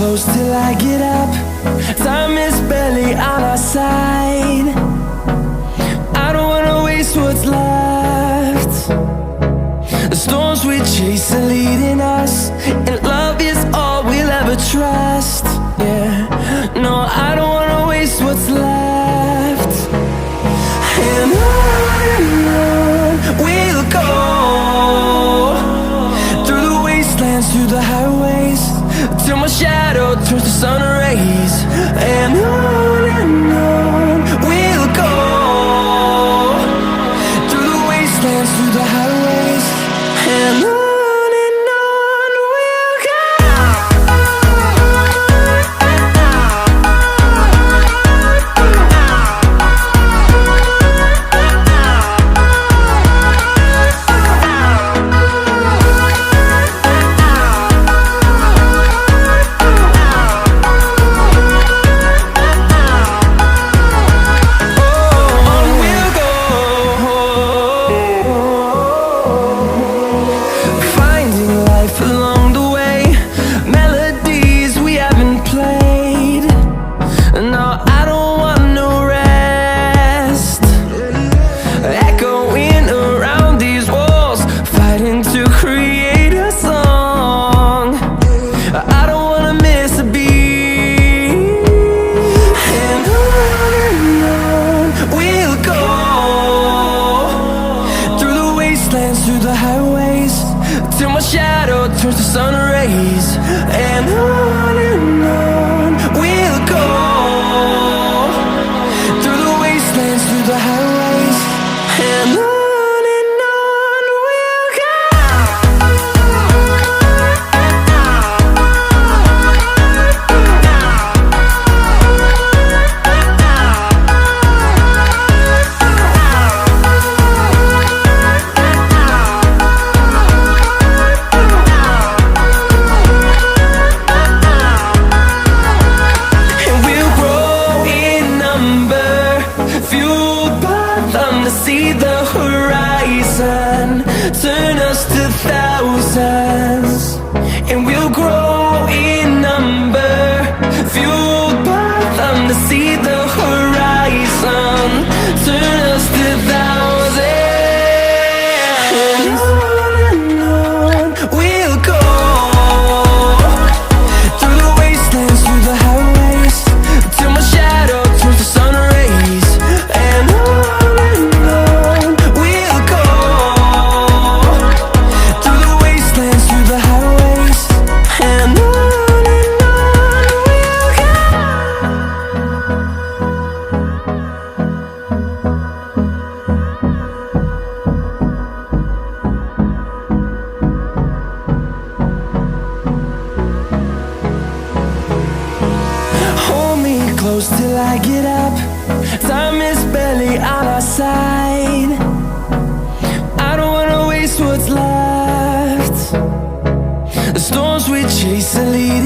close till I get up. Time is barely on our side. I don't wanna waste what's left. The storms we chase are leading us, and love is all we'll ever trust. Yeah, no, I don't wanna waste what's left. And on we'll go, through the wastelands, through the highways, till my shadow turns to sun rays. And on we'll go, through the wastelands, through the highways, and on we'll go. Through the highways, till my shadow turns to sun rays. And on we'll go, through the wastelands, through the highways, and on we'll go. See the horizon turn us to thousands, and we'll grow in number, fueled by them to see the horizon turn us to thousands. And on we'll go, through the wastelands, through the highways, till my shadow turns to sun rays. And close till I get up. Time is barely on our side. I don't wanna waste what's left. The storms we chase are leading